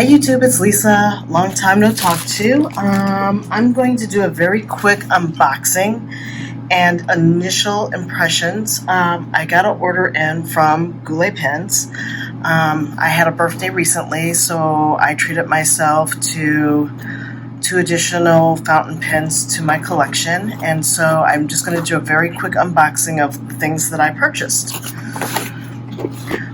YouTube, it's Lisa. Long time no talk to. I'm going to do a very quick unboxing and initial impressions. I got an order in from Goulet Pens. I had a birthday recently, so I treated myself to 2 additional fountain pens to my collection, and so I'm just going to do a very quick unboxing of the things that I purchased.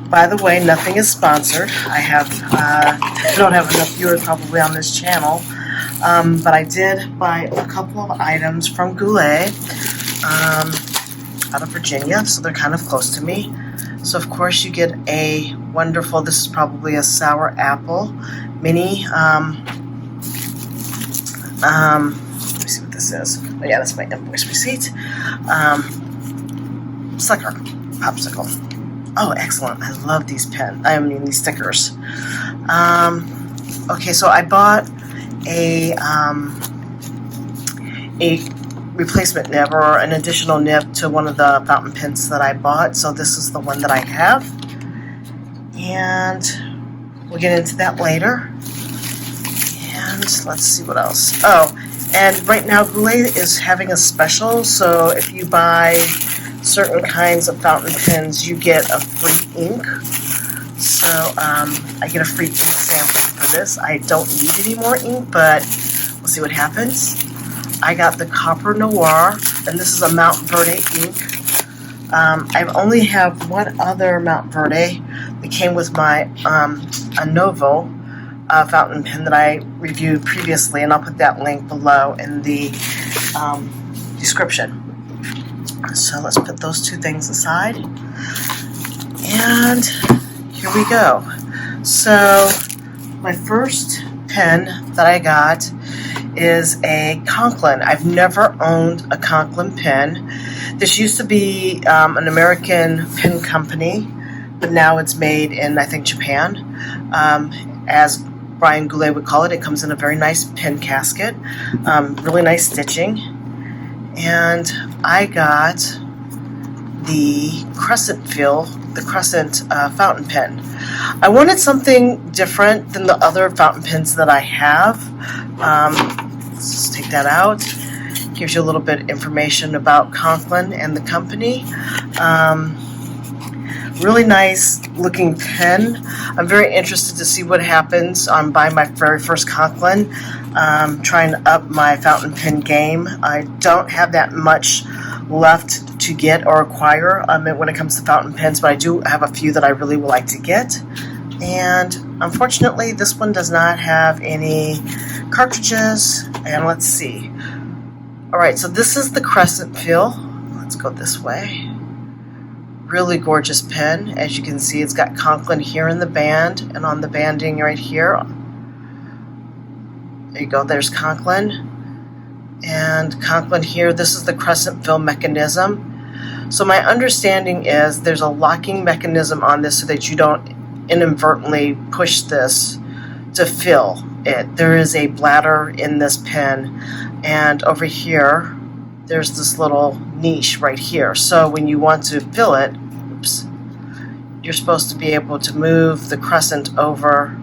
By the way, nothing is sponsored. I don't have enough viewers probably on this channel, but I did buy a couple of items from Goulet out of Virginia, so they're kind of close to me. So of course you get a wonderful, this is probably a sour apple mini, let me see what this is. Oh yeah, that's my invoice receipt. Sucker popsicle. Oh, excellent. I love these these stickers. Okay, so I bought a replacement nib, or an additional nib to one of the fountain pens that I bought. So this is the one that I have. And we'll get into that later. And let's see what else. Oh, and right now Goulet is having a special. So if you buy certain kinds of fountain pens, you get a free ink. So I get a free ink sample for this. I don't need any more ink, but we'll see what happens. I got the Copper Noir, and this is a Mount Verde ink. I only have one other Mount Verde that came with my Anovo fountain pen that I reviewed previously, and I'll put that link below in the description. So let's put those 2 things aside, and here we go. So my first pen that I got is a Conklin. I've never owned a Conklin pen. This used to be an American pen company, but now it's made in, I think, Japan. As Brian Goulet would call it, it comes in a very nice pen casket, really nice stitching. And I got the Cresent fountain pen. I wanted something different than the other fountain pens that I have. Let's just take that out. Gives you a little bit of information about Conklin and the company. Really nice looking pen. I'm very interested to see what happens on buying my very first Conklin. Trying to up my fountain pen game. I don't have that much left to get or acquire when it comes to fountain pens, but I do have a few that I really would like to get. And unfortunately, this one does not have any cartridges. And let's see. Alright, so this is the Cresent feel. Let's go this way. Really gorgeous pen. As you can see, it's got Conklin here in the band and on the banding right here. There you go, there's Conklin. And Conklin here, this is the Cresent fill mechanism. So my understanding is there's a locking mechanism on this so that you don't inadvertently push this to fill it. There is a bladder in this pen, and over here there's this little niche right here. So when you want to fill it, oops, you're supposed to be able to move the Crescent over.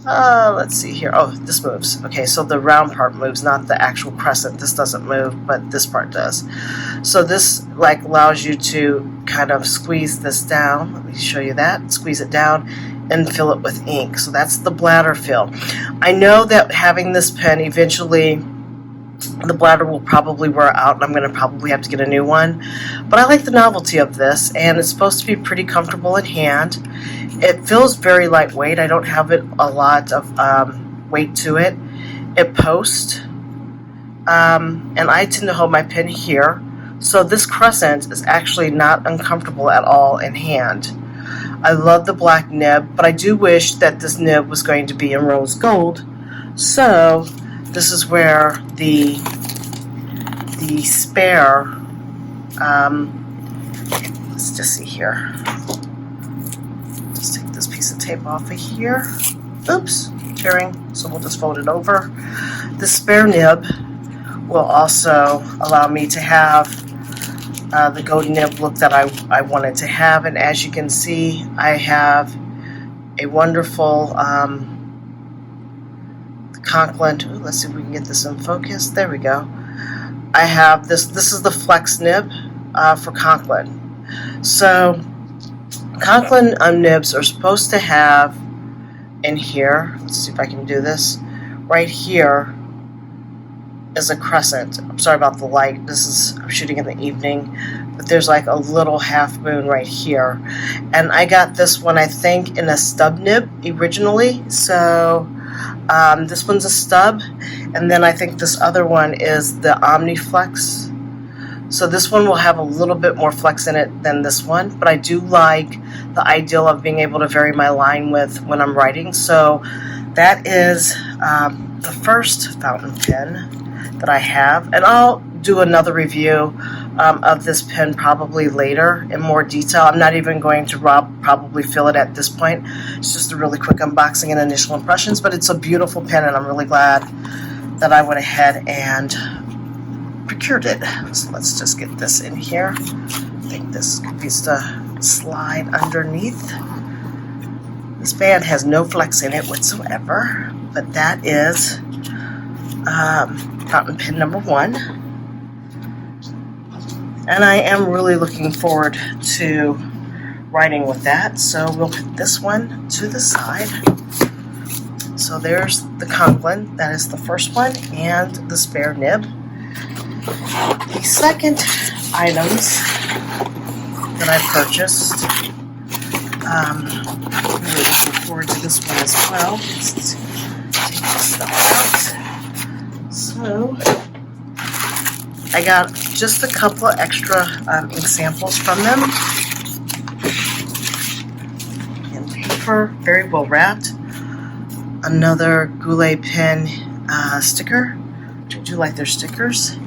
Let's see here. Oh, this moves. Okay, so the round part moves, not the actual Crescent. This doesn't move, but this part does. So this allows you to kind of squeeze this down. Let me show you that. Squeeze it down and fill it with ink. So that's the bladder fill. I know that having this pen, eventually the bladder will probably wear out and I'm going to probably have to get a new one. But I like the novelty of this, and it's supposed to be pretty comfortable in hand. It feels very lightweight. I don't have a lot of weight to it. It posts, and I tend to hold my pen here. So this Crescent is actually not uncomfortable at all in hand. I love the black nib, but I do wish that this nib was going to be in rose gold. So this is where the spare, let's just see here. Let's take this piece of tape off of here. Oops, tearing, so we'll just fold it over. The spare nib will also allow me to have the gold nib look that I wanted to have, and as you can see, I have a wonderful Conklin. Ooh, let's see if we can get this in focus. There we go. I have this. This is the flex nib for Conklin. So Conklin nibs are supposed to have in here. Let's see if I can do this. Right here is a crescent. I'm sorry about the light. I'm shooting in the evening, but there's like a little half moon right here. And I got this one, I think, in a stub nib originally. So this one's a stub, and then I think this other one is the OmniFlex. So this one will have a little bit more flex in it than this one, but I do like the ideal of being able to vary my line width when I'm writing. So that is the first fountain pen that I have, and I'll do another review of this pen probably later in more detail. I'm not even going to probably fill it at this point. It's just a really quick unboxing and initial impressions, but it's a beautiful pen, and I'm really glad that I went ahead and procured it. So let's just get this in here. I think this needs to slide underneath. This band has no flex in it whatsoever, but that is fountain pen number 1. And I am really looking forward to writing with that. So we'll put this one to the side. So there's the Conklin, that is the first one, and the spare nib. The second items that I purchased, I'm really looking forward to this one as well. Let's take this stuff out. So I got just a couple of extra ink samples from them. And paper, very well wrapped. Another Goulet pen sticker. I do like their stickers.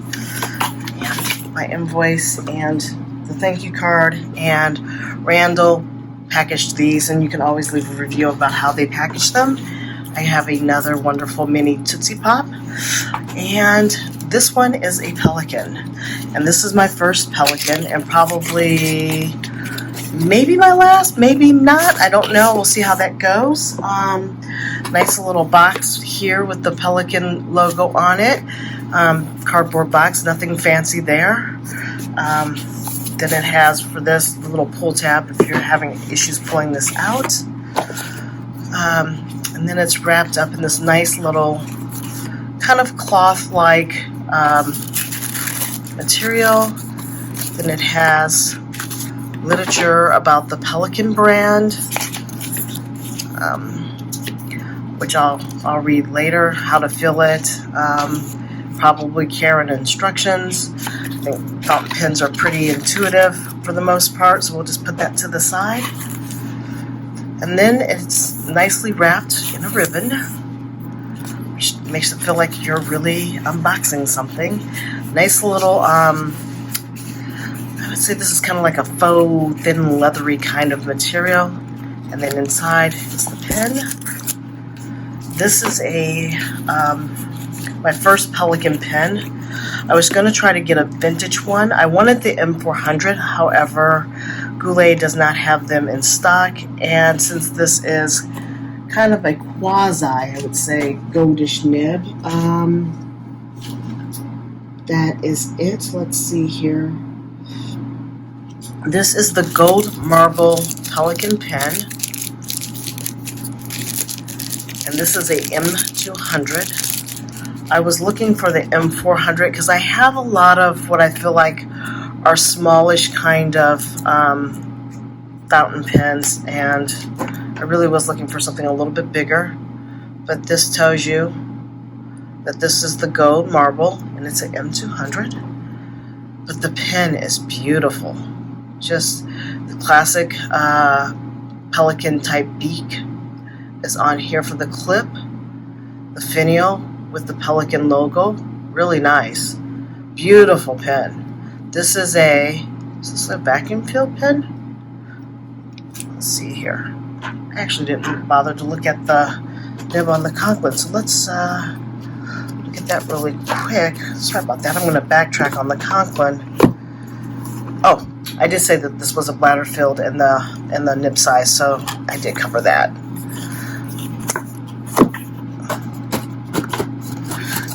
And my invoice and the thank you card. And Randall packaged these, and you can always leave a review about how they packaged them. I have another wonderful mini Tootsie Pop. And this one is a Pelikan. And this is my first Pelikan, and probably maybe my last, maybe not. I don't know. We'll see how that goes. Nice little box here with the Pelikan logo on it. Cardboard box, nothing fancy there. Then it has for this the little pull tab if you're having issues pulling this out. And then it's wrapped up in this nice little kind of cloth-like material. Then it has literature about the Pelikan brand, which I'll read later, how to fill it, probably care and instructions. I think fountain pens are pretty intuitive for the most part, so we'll just put that to the side. And then it's nicely wrapped in a ribbon, which makes it feel like you're really unboxing something. Nice little, I would say this is kind of like a faux, thin, leathery kind of material. And then inside is the pen. This is my first Pelikan pen. I was going to try to get a vintage one. I wanted the M400, however, Goulet does not have them in stock, and since this is kind of a quasi, I would say, goldish nib, that is it. Let's see here. This is the gold marble Pelikan pen, and this is a M200. I was looking for the M400 because I have a lot of what I feel like are smallish kind of fountain pens, and I really was looking for something a little bit bigger. But this tells you that this is the gold marble, and it's an M200. But the pen is beautiful. Just the classic Pelikan type beak is on here for the clip. The finial with the Pelikan logo, really nice. Beautiful pen. Is this a vacuum filled pen? Let's see here. I actually didn't bother to look at the nib on the Conklin, so let's look at that really quick. Sorry about that. I'm going to backtrack on the Conklin. Oh, I did say that this was a bladder filled in the nib size, so I did cover that.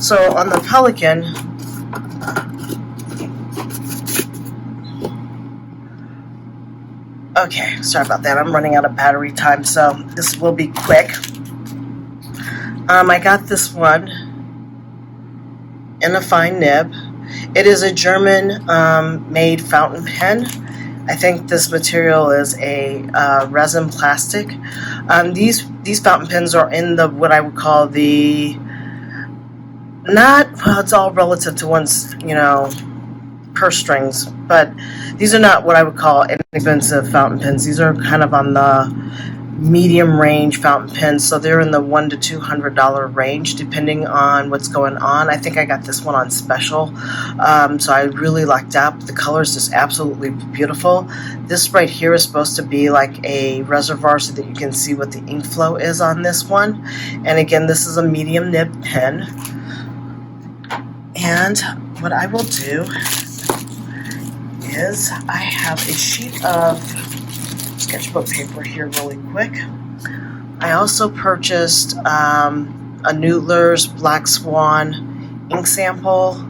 So on the Pelikan, okay, sorry about that. I'm running out of battery time, so this will be quick. I got this one in a fine nib. It is a German made fountain pen. I think this material is a resin plastic. These fountain pens are in the what I would call the well, it's all relative to one's purse strings, but these are not what I would call inexpensive fountain pens. These are kind of on the medium range fountain pens, so they're in the $100 to $200 range depending on what's going on. I think I got this one on special, so I really lucked out. The color is just absolutely beautiful. This right here is supposed to be like a reservoir so that you can see what the ink flow is on this one. And again, this is a medium nib pen. And what I will do is I have a sheet of sketchbook paper here really quick. I also purchased a Noodler's Black Swan ink sample,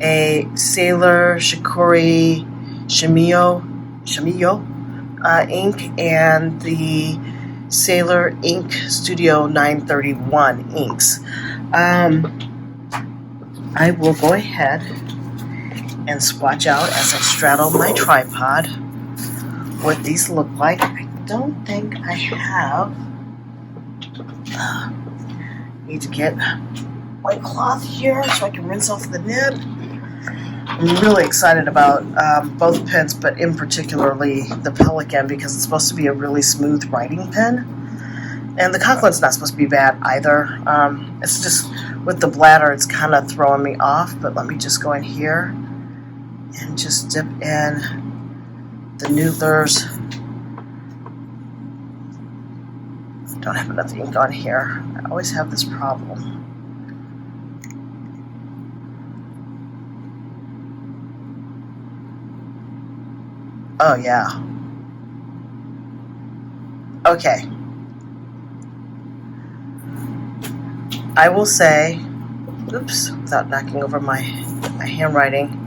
a Sailor Shikori Shimiyo ink, and the Sailor Ink Studio 931 inks. I will go ahead and swatch out as I straddle my tripod what these look like. I don't think I have. Need to get white cloth here so I can rinse off the nib. I'm really excited about both pens, but in particularly the Pelikan because it's supposed to be a really smooth writing pen. And the Conklin's not supposed to be bad either. It's just with the bladder, it's kind of throwing me off. But let me just go in here and just dip in the Noodler's. Don't have enough ink on here. I always have this problem. Oh yeah. Okay. I will say, oops, without knocking over my handwriting,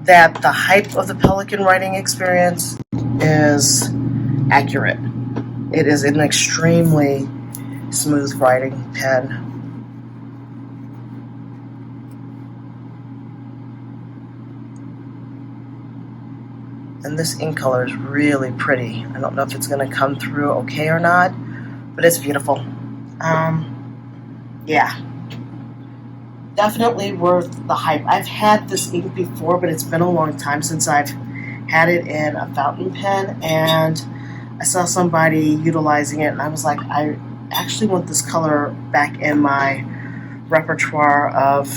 that the hype of the Pelikan writing experience is accurate. It is an extremely smooth writing pen. And this ink color is really pretty. I don't know if it's going to come through okay or not, but it's beautiful. Yeah, definitely worth the hype. I've had this ink before, but it's been a long time since I've had it in a fountain pen, and I saw somebody utilizing it, and I was like, I actually want this color back in my repertoire of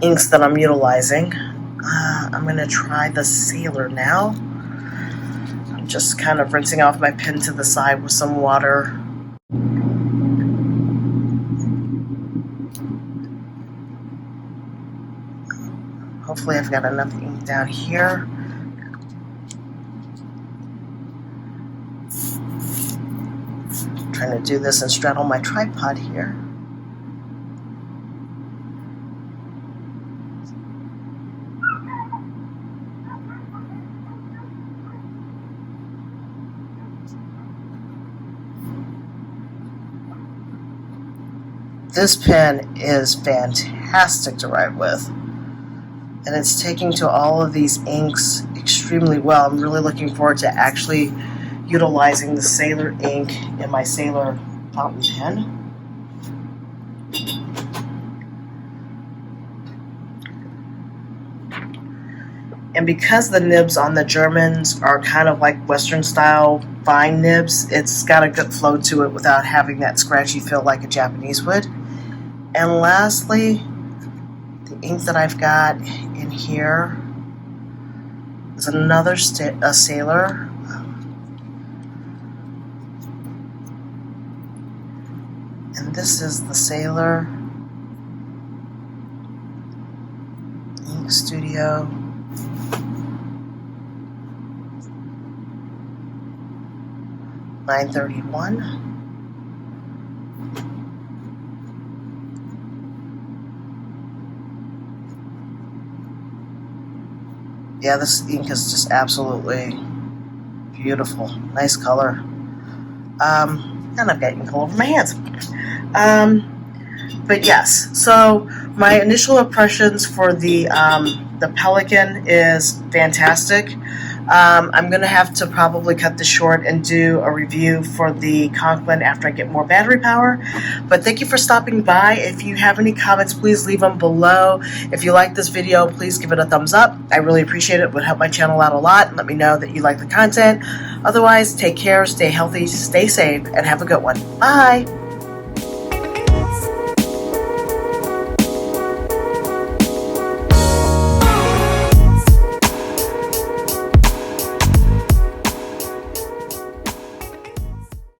inks that I'm utilizing. I'm going to try the Sailor now. I'm just kind of rinsing off my pen to the side with some water. Hopefully I've got enough ink down here. I'm trying to do this and straddle my tripod here. This pen is fantastic to write with, and it's taking to all of these inks extremely well. I'm really looking forward to actually utilizing the Sailor ink in my Sailor fountain pen. And because the nibs on the Germans are kind of like Western style fine nibs, it's got a good flow to it without having that scratchy feel like a Japanese would. And lastly, the ink that I've got in here is another Sailor. And this is the Sailor Ink Studio 931. Yeah, this ink is just absolutely beautiful. Nice color. And I've got ink all over my hands. But yes, so my initial impressions for the Pelikan is fantastic. I'm going to have to probably cut this short and do a review for the Conklin after I get more battery power. But thank you for stopping by. If you have any comments, please leave them below. If you like this video, please give it a thumbs up. I really appreciate it. It would help my channel out a lot and let me know that you like the content. Otherwise, take care, stay healthy, stay safe, and have a good one. Bye!